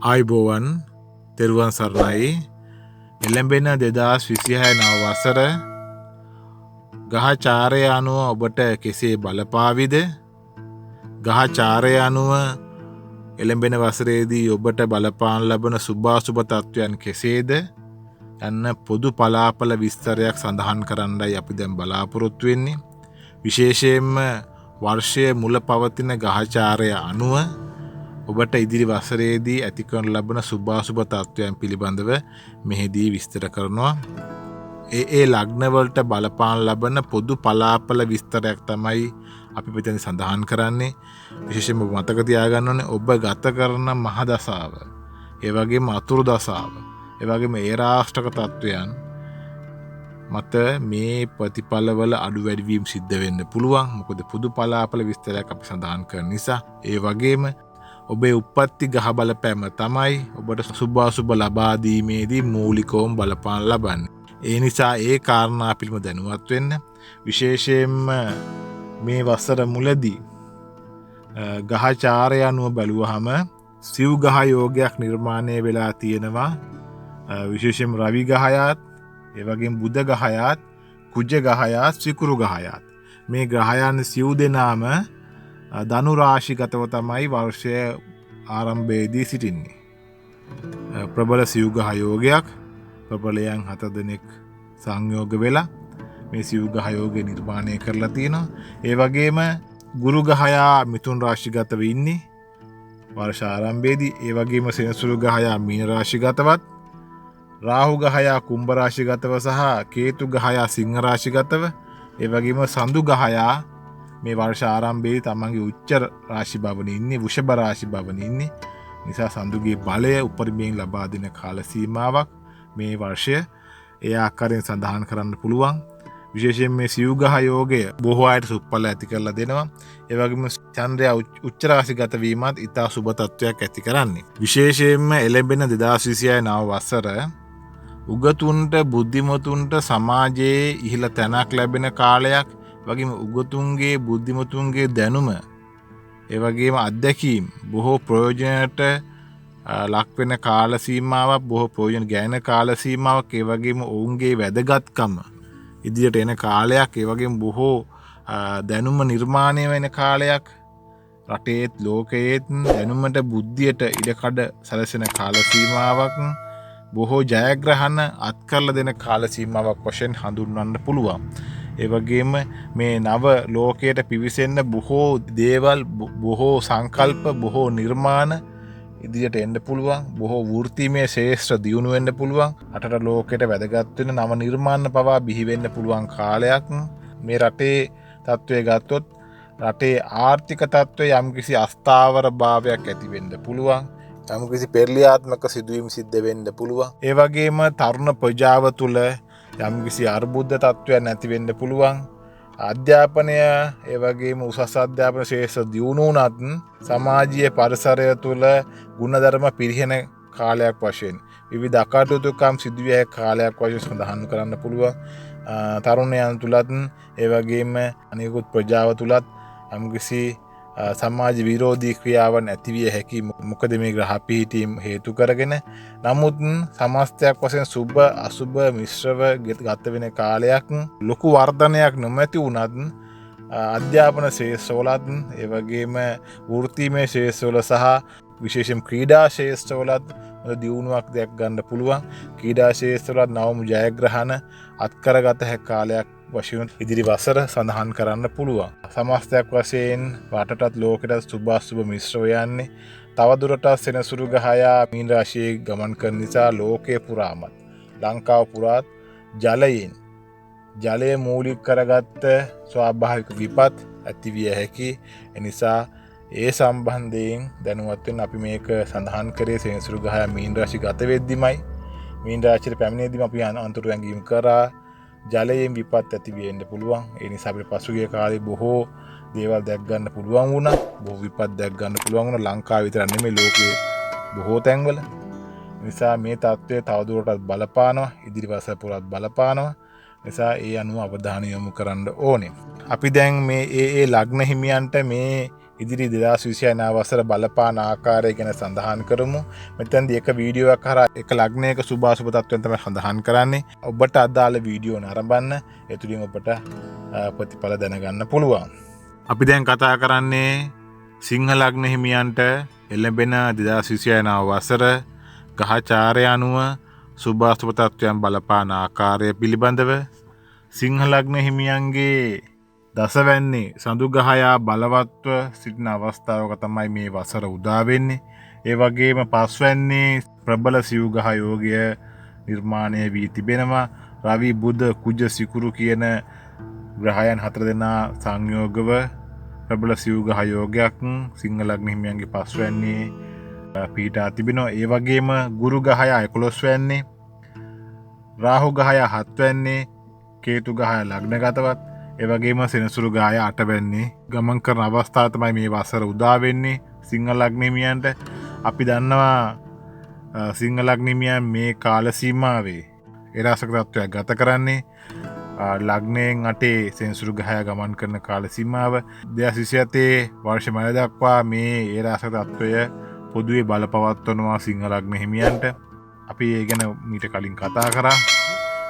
ආයුබෝවන් තෙරුවන් සරණයි. එළඹෙන 2026 නව වසර ග්‍රහචාරය අනුව ඔබට කෙසේ බලපාවිද? ග්‍රහචාරය අනුව එළඹෙන වසරේදී ඔබට බලපාන ලබන සුභාසුභ තත්වයන් කෙසේද? යන්න පොදු පලාපල විස්තරයක් සඳහන් කරන්නයි අපි දැන් බලාපොරොත්තු වෙන්නේ. විශේෂයෙන්ම වර්ෂයේ මුල පවතින ග්‍රහචාරය අනුව ඔබට ඉදිරි වසරේදී ඇති කරන ලබන සුභාසුභ තත්වයන් පිළිබඳව මෙහිදී විස්තර කරනවා. ඒ ලග්නවලට බලපාන ලබන පොදු පලාපල විස්තරයක් තමයි අපි මෙතන සඳහන් කරන්නේ. විශේෂයෙන්ම මතක තියාගන්න ඕනේ ඔබ ගත කරන මහ දසාව, ඒ වගේම අතුරු දසාව, ඒ වගේම ඒ රාෂ්ටක තත්වයන් මත මේ ප්‍රතිඵලවල අඩු වැඩි වීම සිද්ධ වෙන්න පුළුවන්. මොකද පොදු පලාපල විස්තරයක් අපි සඳහන් කරන නිසා. ඒ වගේම ඔබේ උප්පත්ති ග්‍රහ බලපෑම තමයි ඔබට සුභාසුභ ලබා දීමේදී මූලිකවම බලපාන ලබන්නේ. ඒ නිසා ඒ කාරණා පිළිබඳව දැනුවත් වෙන්න. විශේෂයෙන්ම මේ වසර මුලදී ග්‍රහචාරය අනුව බැලුවහම සිව් ග්‍රහ යෝගයක් නිර්මාණය වෙලා තියෙනවා. විශේෂයෙන්ම රවි ග්‍රහයාත්, ඒ වගේම බුධ ග්‍රහයාත්, කුජ ග්‍රහයාත්, සිකුරු ග්‍රහයාත්. මේ ග්‍රහයන් සිව් දෙනාම ධනු රාශිගතව තමයි වර්ෂය ආරම්භයේදී සිටින්නේ. ප්‍රබල සිව් ග්‍රහ යෝගයක්, ප්‍රබලයන් 7 දෙනෙක් සංයෝග වෙලා මේ සිව් ග්‍රහ යෝගය නිර්මාණය කරලා තියෙනවා. ඒ වගේම ගුරු ග්‍රහයා මිථුන රාශිගතව ඉන්නේ වර්ෂ ආරම්භයේදී. ඒ වගේම සෙනසුරු ග්‍රහයා මීන රාශිගතවත්, රාහු ග්‍රහයා කුම්භ රාශිගතව සහ කේතු ග්‍රහයා සිංහ රාශිගතව, ඒ වගේම සඳු ග්‍රහයා මේ වර්ෂ ආරම්භයේ තමන්ගේ උච්ච රාශි භවන ඉන්නේ, වෘෂභ රාශි භවන ඉන්නේ. නිසා සඳුගේ බලය උපරිමයෙන් ලබා දෙන කාල සීමාවක් මේ වර්ෂය. ඒ ආකාරයෙන් සඳහන් කරන්න පුළුවන්. විශේෂයෙන් මේ සිව් ග්‍රහ යෝගය බොහෝ අයට සුඵල ඇති කරලා දෙනවා. ඒ වගේම චන්ද්‍රයා උච්ච රාශිගත වීමත් ඉතා සුබ තත්වයක් ඇති කරන්නේ. විශේෂයෙන්ම එළඹෙන 2026 නව වසර උගතුන්ට, බුද්ධිමතුන්ට සමාජයේ ඉහළ තැනක් ලැබෙන කාලයක්. වගේම උගතුන්ගේ, බුද්ධිමතුන්ගේ දැනුම, ඒ වගේම අත්දැකීම් බොහෝ ප්‍රයෝජනයට ලක්වෙන කාල සීමාවක්, බොහෝ ප්‍රයෝජන ගැන කාල සීමාවක්. ඒ වගේම ඔවුන්ගේ වැදගත්කම ඉදිරියට එන කාලයක්. ඒ වගේම බොහෝ දැනුම නිර්මාණය වෙන කාලයක්. රටේත් ලෝකයේත් දැනුමට, බුද්ධියට ඉඩකඩ සැලසෙන කාල සීමාවක්. බොහෝ ජයග්‍රහණ අත්කරලා දෙන කාල සීමාවක් වශයෙන් හඳුන්වන්න පුළුවන්. ඒ වගේම මේ නව ලෝකයට පිවිසෙන්න බොහෝ දේවල්, බොහෝ සංකල්ප, බොහෝ නිර්මාණ ඉදිරියට එන්න පුළුවන්. බොහෝ වෘත්තීමය ශේෂ්ත්‍ර දියුණු වෙන්න පුළුවන්. රටට ලෝකයට වැදගත් වෙන නව නිර්මාණ පවා බිහි වෙන්න පුළුවන් කාලයක්. මේ රටේ තත්ත්වය ගත්තොත් රටේ ආර්ථික තත්ත්වය යම්කිසි අස්ථාවර භාවයක් ඇති වෙන්න පුළුවන්. යම්කිසි පෙරලියාත්මක සිදුවීම් සිද්ධ වෙන්න පුළුවන්. ඒ වගේම තරුණ ප්‍රජාව තුළ යම්කිසි අර්බුද්ධ තත්ත්වයක් නැති වෙන්න පුළුවන්. අධ්‍යාපනය, ඒ වගේම උසස් අධ්‍යාපන ශේෂ්ත්‍ර දියුණු වුණත් සමාජීය පරිසරය තුළ ගුණධර්ම පිරිහෙන කාලයක් වශයෙන් විවිධ අකටයුතුකම් සිදුවිය හැකි කාලයක් වශයෙන් සඳහන් කරන්න පුළුවන්. තරුණයන් තුළත්, ඒ වගේම අනිකුත් ප්‍රජාව තුළත් යම්කිසි සමාජ විරෝධී ක්‍රියාවන් ඇතිවිය හැකි. මොකද මේ ග්‍රහ පිහිටීම් හේතු කරගෙන. නමුත් සමස්තයක් වශයෙන් සුභ අසුභ මිශ්‍රව ගත වෙන කාලයක්. ලොකු වර්ධනයක් නොමැති වුණත් අධ්‍යාපන ශේෂ්ත්‍රවලත්, ඒ වගේම වෘත්තීමය ශේෂ්ත්‍රවල සහ විශේෂයෙන් ක්‍රීඩා ශේෂ්ත්‍රවලත් හොඳ දියුණුවක් දැක් ගන්න පුළුවන්. ක්‍රීඩා ශේෂ්ත්‍රවලත් නවම ජයග්‍රහණ අත්කරගත හැකි කාලයක් වශයෙන් ඉදිරි වසර සඳහන් කරන්න පුළුවන්. සමස්තයක් වශයෙන් රටටත් ලෝකෙටත් සුභාසුභ මිශ්‍රව යන්නේ. තවදුරටත් සෙනසුරු ග්‍රහයා මීන රාශියේ ගමන් කරන නිසා ලෝකයේ පුරාමත්, ලංකාව පුරාත් ජලය මූලික කරගත්ත ස්වාභාවික විපත් ඇතිවිය හැකි. එනිසා ඒ සම්බන්ධයෙන් දැනුවත් වෙන්න අපි මේක සඳහන් කරේ සෙනසුරු ග්‍රහයා මීන රාශිය ගත වෙද්දිමයි. මීන රාශියට පැමිණෙද්දිම අපි අන්තර වැංගීම් කරා ජලයෙන් විපත් ඇති වෙන්න පුළුවන්. ඒ නිසා අපිට පසුගිය කාලේ බොහෝ දේවල් දැක් ගන්න පුළුවන් වුණා. බොහෝ විපත් දැක් ගන්න පුළුවන් වුණා. ලංකාව විතර නෙමෙයි ලෝකයේ බොහෝ තැන්වල. නිසා මේ තත්ත්වය තවදුරටත් බලපානවා. ඉදිරි වසර පුරාත් බලපානවා. නිසා ඒ අනුව අවධානය යොමු කරන්න ඕනේ. අපි දැන් මේ ඒ ලග්න හිමියන්ට මේ ඉදිරි 2029 වසර බලපාන ආකාරය ගැන සඳහන් කරමු. මෙතෙන්දී එක වීඩියෝවක් කරා එක ලග්නයක සුභාසුභ තත්ත්වයන් තමයි සඳහන් කරන්නේ. ඔබට අදාළ වීඩියෝ නරඹන්න. ඒ තුලින් ඔබට ප්‍රතිඵල දැනගන්න පුළුවන්. අපි දැන් කතා කරන්නේ සිංහ ලග්න හිමියන්ට එළඹෙන 2029 වසර ග්‍රහචාරය අනුව සුභාසුභ තත්ත්වයන් බලපාන ආකාරය පිළිබඳව. සිංහ ලග්න හිමියන්ගේ දසවැන්නේ සඳු ග්‍රහයා බලවත්ව සිටින අවස්ථාවක තමයි මේ වසර උදා වෙන්නේ. ඒ වගේම පස්වැන්නේ ප්‍රබල සිව් ග්‍රහ යෝගය නිර්මාණය වී තිබෙනවා. රවි බුධ කුජ සිකුරු කියන ග්‍රහයන් 4 දෙනා සංයෝගව ප්‍රබල සිව් ග්‍රහ යෝගයක් සිංහ ලග්න හිමියන්ගේ පස්වැන්නේ පිහිටා තිබෙනවා. ඒ වගේම ගුරු ග්‍රහයා 11 වැන්නේ, රාහු ග්‍රහයා 7 වැන්නේ, කේතු ග්‍රහයා ලග්නගතවත්, ඒ වගේම සෙනසුරු ග්‍රහයා 8 වැන්නේ ගමන් කරන අවස්ථාව තමයි මේ වසර උදා වෙන්නේ සිංහ ලග්න හිමියන්ට. අපි දන්නවා සිංහ ලග්න හිමියන් මේ කාල සීමාවේ ඒ රාශික තත්ත්වයක් ගත කරන්නේ ලග්නයෙන් 8 සෙනසුරු ග්‍රහයා ගමන් කරන කාල සීමාව 2027 වර්ෂ මැද දක්වා මේ ඒ රාශික තත්ත්වය පොදුවේ බලපවත්වනවා සිංහ ලග්න හිමියන්ට. අපි ඒ ගැන මීට කලින් කතා කරා.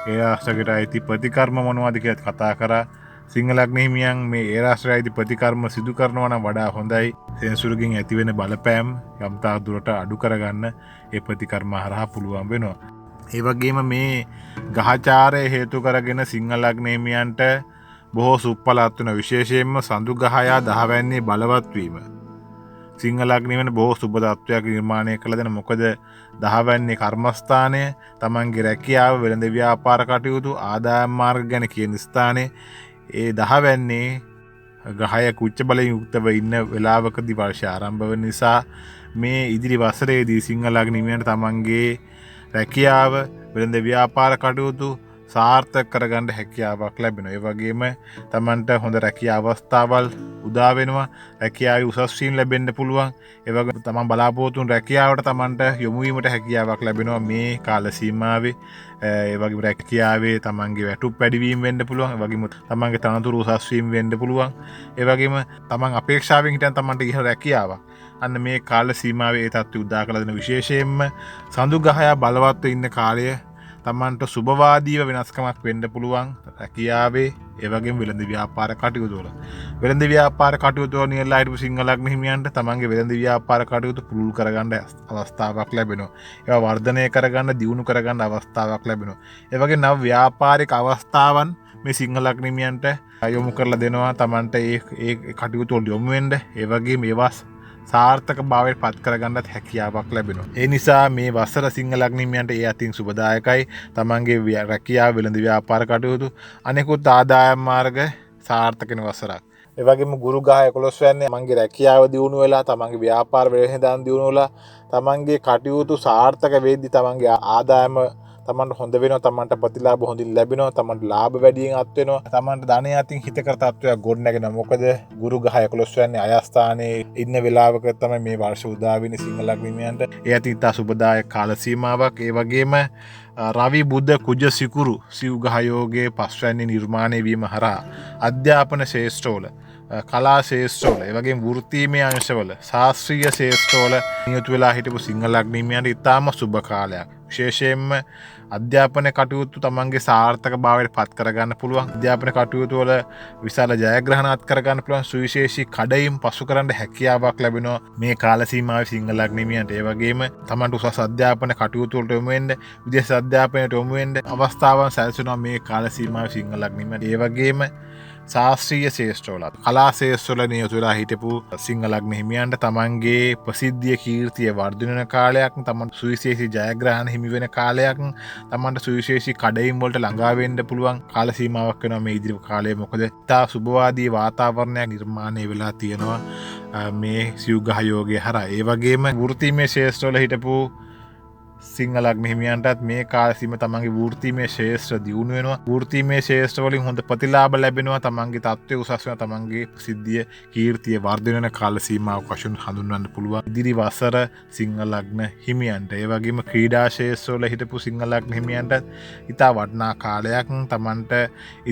ඒ රාශියට අයිති ප්‍රතිකර්ම මොනවද කියලා කතා කරා. සිංහ ලග්න හිමියන් මේ ඒ රාශියට අයිති ප්‍රතිකර්ම සිදු කරනවා නම් වඩා හොඳයි. සෙනසුරුගෙන් ඇතිවෙන බලපෑම් යම්තා දුරට අඩු කරගන්න ඒ ප්‍රතිකර්ම හරහා පුළුවන් වෙනවා. ඒ වගේම මේ ග්‍රහචාරය හේතු කරගෙන සිංහ ලග්න හිමියන්ට බොහෝ සුප්පලත් වෙන විශේෂයෙන්ම සඳු ග්‍රහයා 10 වැන්නේ බලවත් වීම සිංහ ලග්නෙ වෙන බොහෝ සුබ තත්වයක් නිර්මාණය කළ දෙන. මොකද 10 වැන්නේ කර්මස්ථානය, තමන්ගේ රැකියාව, වෙළඳ ව්‍යාපාර කටයුතු, ආදායම් මාර්ග ගැන කියන ස්ථානයේ ඒ 10 වැන්නේ ග්‍රහය කුච්ච බලයෙන් යුක්තව ඉන්න වෙලාවකදී වර්ෂය ආරම්භ වෙන නිසා මේ ඉදිරි වසරේදී සිංහ ලග්න හිමියන්ට තමන්ගේ රැකියාව, වෙළඳ ව්‍යාපාර කටයුතු සාර්ථක කරගන්න හැකියාවක් ලැබෙනවා. ඒ වගේම තමන්ට හොඳ රැකියා අවස්ථාවල් උදා වෙනවා. රැකියාවේ උසස් වීම ලැබෙන්න පුළුවන්. ඒ වගේම තමන් බලාපොරොත්තු වුණු රැකියාවට තමන්ට යොමු වීමට හැකියාවක් ලැබෙනවා මේ කාල සීමාවේ. ඒ වගේම රැකියාවේ තමන්ගේ වැටුප් වැඩිවීම වෙන්න පුළුවන්. ඒ වගේම තමන්ගේ තනතුරු උසස් වීම වෙන්න පුළුවන්. ඒ වගේම තමන් අපේක්ෂාවෙන් හිටන් තමන්ට ඉහළ රැකියාවක් අන්න මේ කාල සීමාවේ ඒ තත්ත්වය උදා කළ දෙන. විශේෂයෙන්ම සඳු ග්‍රහයා බලවත්ව ඉන්න කාලය තමන්ට සුභවාදීව වෙනස්කමක් වෙන්න පුළුවන් රැකියාවේ, ඒ වගේම වෙළඳ ව්‍යාපාර කටයුතු වල. වෙළඳ ව්‍යාපාර කටයුතු වල නියැලලා හිටපු සිංහ ලග්න හිමියන්ට තමන්ගේ වෙළඳ ව්‍යාපාර කටයුතු පුළුල් කරගන්න අවස්ථාවක් ලැබෙනවා. ඒවා වර්ධනය කරගන්න, දියුණු කරගන්න අවස්ථාවක් ලැබෙනවා. ඒ වගේ නව ව්‍යාපාරික අවස්ථාවන් මේ සිංහ ලග්න හිමියන්ට යොමු කරලා දෙනවා තමන්ට ඒ කටයුතු වල යොමු වෙන්න. ඒ වගේ මේවා සාර්ථක භාවයට පත් කරගන්නත් හැකියාවක් ලැබෙනවා. ඒ නිසා මේ වසර සිංහ ලග්න හිමියන්ට ඒ අතින් සුබදායකයි. තමන්ගේ රැකියාව, වෙළඳ ව්‍යාපාර කටයුතු, අනෙකුත් ආදායම් මාර්ග සාර්ථක වෙන වසරක්. ඒ වගේම ගුරු ග්‍රහය 11 වෙන්නේ තමන්ගේ රැකියාව දියුණු වෙලා, තමන්ගේ ව්‍යාපාර වෙළඳාම් දියුණු වෙලා, තමන්ගේ කටයුතු සාර්ථක වෙද්දී තමන්ගේ ආදායම තමන්ට හොඳ වෙනවා, තමන්ට ප්‍රතිලාභ හොඳින් ලැබෙනවා, තමන්ට ලාභ වැඩියෙන් අත් වෙනවා, තමන්ට ධනය අතින් හිතකර තත්ත්වයක් ගොඩ නැගෙනවා. මොකද ගුරු ග්‍රහය 11 වෙන්නේ අයස්ථානයේ ඉන්න වෙලාවක තමයි මේ වර්ෂ උදා වෙන්නේ සිංහ ලග්න හිමියන්ට. ඒ අතින් තා සුබදායක කාල සීමාවක්. ඒ වගේම රවි බුධ කුජ සිකුරු සිව් ග්‍රහ යෝගයේ පස්වැන්නේ නිර්මාණය වීම හරහා අධ්‍යාපන ශේෂ්ත්‍රවල, කලා ශේෂ්ත්‍රවල, ඒ වගේම වෘත්තීමය අංශවල, ශාස්ත්‍රීය ශේෂ්ත්‍රවල නියුතු වෙලා හිටපු සිංහ ලග්න හිමියන්ට ඉතාම සුබ කාලයක්. විශේෂයෙන්ම අධ්‍යාපන කටයුතු තමන්ගේ සාර්ථක භාවයට පත් කරගන්න පුළුවන්. අධ්‍යාපන කටයුතු වල විශාල ජයග්‍රහණ අත් කරගන්න පුළුවන්. සුවිශේෂී කඩයිම් පසු කරන්න හැකියාවක් ලැබෙනවා මේ කාල සීමාවේ සිංහ ලග්න හිමියන්ට. ඒ වගේම තමන්ට උසස් අධ්‍යාපන කටයුතු වලට යොමු වෙන්න, විදේශ අධ්‍යාපනයට යොමු වෙන්න අවස්ථාවන් සැලසෙනවා මේ කාල සීමාවේ සිංහ ලග්න හිමියන්ට. ඒ වගේම ශාස්ත්‍රීය ශේෂ්ත්‍රවල, කලා ශේෂ්ත්‍රවල නියුතු වෙලා හිටපු සිංහ ලග්න හිමියන්ට තමන්ගේ ප්‍රසිද්ධිය, කීර්තිය වර්ධනය වෙන කාලයක්, තමන්ට සුවිශේෂී ජයග්‍රහණ හිමි වෙන කාලයක්, තමන්ට සුවිශේෂී කඩයිම් වලට ළඟා වෙන්න පුළුවන් කාල සීමාවක් වෙනවා මේ ඉදිරි කාලය. මොකද තා සුබවාදී වාතාවරණයක් නිර්මාණය වෙලා තියෙනවා මේ සිව් ග්‍රහ යෝගය හරහා. ඒ වගේම වෘත්තීමය ශේෂ්ත්‍රවල හිටපු සිංහ ලග්න හිමියන්ටත් මේ කාල සීමාවේ තමන්ගේ වෘත්තීමය ශේෂ්ත්‍ර දියුණු වෙනවා. වෘත්තීමය ශේෂ්ත්‍ර වලින් හොඳ ප්‍රතිලාභ ලැබෙනවා. තමන්ගේ තත්ත්වය උසස් වෙනවා. තමන්ගේ සිද්ධිය, කීර්තිය වර්ධනය වෙන කාල සීමාවක් වශයෙන් හඳුන්වන්න පුළුවන් ඉදිරි වසර සිංහ ලග්න හිමියන්ට. ඒ වගේම ක්‍රීඩා ශේෂ්ත්‍ර වල හිටපු සිංහ ලග්න හිමියන්ට ඉතා වටිනා කාලයක්. තමන්ට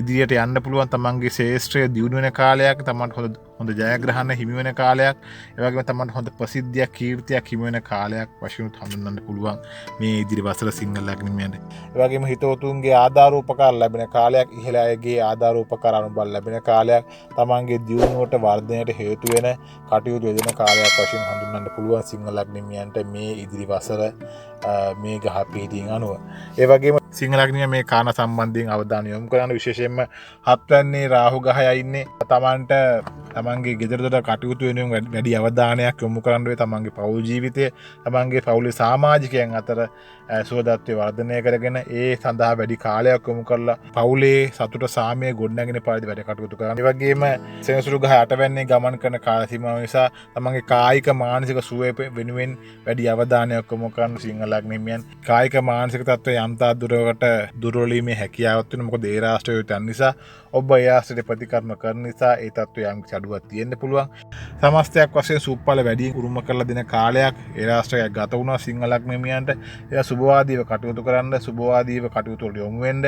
ඉදිරියට යන්න පුළුවන්. තමන්ගේ ශේෂ්ත්‍රය දියුණු වෙන කාලයක්. තමන්ට හොඳ ජයග්‍රහණ හිමිවෙන කාලයක්, ඒවගේම තමන්ට හොඳ ප්‍රසිද්ධියක් කීර්තියක් හිමිවෙන කාලයක් වශයෙන් හඳුන්වන්න පුළුවන් මේ ඉදිරි වසර සිංහල ලග්නයට. ඒවගේම හිතවතුන්ගේ ආධාරෝපකාර ලැබෙන කාලයක්, ඉහළ අයගේ ආධාරෝපකාර අනුබල ලැබෙන කාලයක්, තමන්ගේ දියුණුවට වර්ධනයට හේතු වෙන කටයුතු යෙදෙන කාලයක් වශයෙන් හඳුන්වන්න පුළුවන් සිංහල ලග්නයට මේ ඉදිරි වසර මේ ගහ පිහිටින් අනුව. ඒ වගේම සිංහල ලග්නය මේ කාරණා සම්බන්ධයෙන් අවධානය යොමු කරන්න. විශේෂයෙන්ම 7 වෙනි රාහු ගහය ඉන්නේ. තමන්ට තමන්ගේ ගෙදරදොර කටයුතු වෙනුවෙන් වැඩි අවධානයක් යොමු කරන්න වෙයි. තමන්ගේ පෞල් ජීවිතය, තමන්ගේ පවුලේ සමාජිකයන් අතර සුවදත්වය වර්ධනය කරගෙන ඒ සඳහා වැඩි කාලයක් යොමු කරලා පවුලේ සතුට සාමය ගොඩනැගෙන පරිදි වැඩ කටයුතු කරන්න. ඒ වගේම සෙනසුරු ගහ 8 වෙනි ගමන් කරන කාල සීමාව නිසා තමන්ගේ කායික මානසික සුවය වෙනුවෙන් වැඩි අවධානයක් යොමු කරන සිංහල ලග්නයන් කායික මානසික තත්ත්වය යම්තා දුරකට දුර්වලීමේ හැකියාවක් තියෙනවා. මොකද ඒ රාශිය යන නිසා ඔබ ඒ ආශ්‍රිත ප්‍රතිකර්ම කරන නිසා ඒ තත්ත්වය යම් අඩුවක් තියෙන්න පුළුවන්. සමස්තයක් වශයෙන් සුප්පල වැඩි උරුම කරලා දෙන කාලයක් ඒ රාශියක් ගත වුණා සිංහල ලග්නයන්ට. ඒ සුබවාදීව කටයුතු කරන්න, සුබවාදීව කටයුතු වලට යොමු වෙන්න,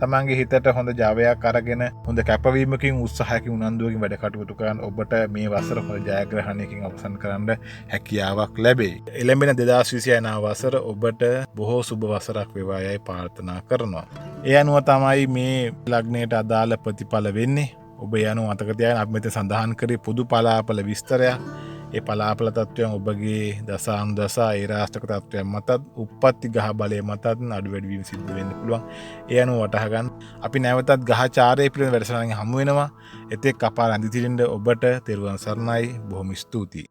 තමන්ගේ හිතට හොඳ ජවයක් අරගෙන හොඳ කැපවීමකින් උත්සාහයකින් උනන්දුවකින් වැඩ කටයුතු කරන්න ඔබට මේ වසර හොඳ ජයග්‍රහණයකින් අවසන් කරන්න හැකියාවක් ලැබේ. එළඹෙන 2029 වසර ඔබට බොහෝ සුබ වසරක් වේවා යයි ප්‍රාර්ථනා කරනවා. ඒ අනුව තමයි මේ ලග්නයට අදාළ ප්‍රතිඵල වෙන්නේ. ඔබ යනු මතක තියාගන්න අපි මෙතන සඳහන් කරේ පොදු පලාපල විස්තරයක්. ඒ පලාපල තත්ත්වයන් ඔබගේ දසානුදසා ඒ රාෂ්ට්‍රක තත්ත්වයන් මතත් උප්පත්ති ගහ බලය මතත් අඩු වැඩි වීම සිද්ධ වෙන්න පුළුවන්. ඒ අනුව වටහා ගන්න. අපි නැවතත් ගහචාරයේ පිළිවෙල වැඩසටහනින් හමු වෙනවා. එතෙක් අපා රැඳී සිටින්න ඔබට තෙරුවන් සරණයි. බොහොම ස්තුතියි.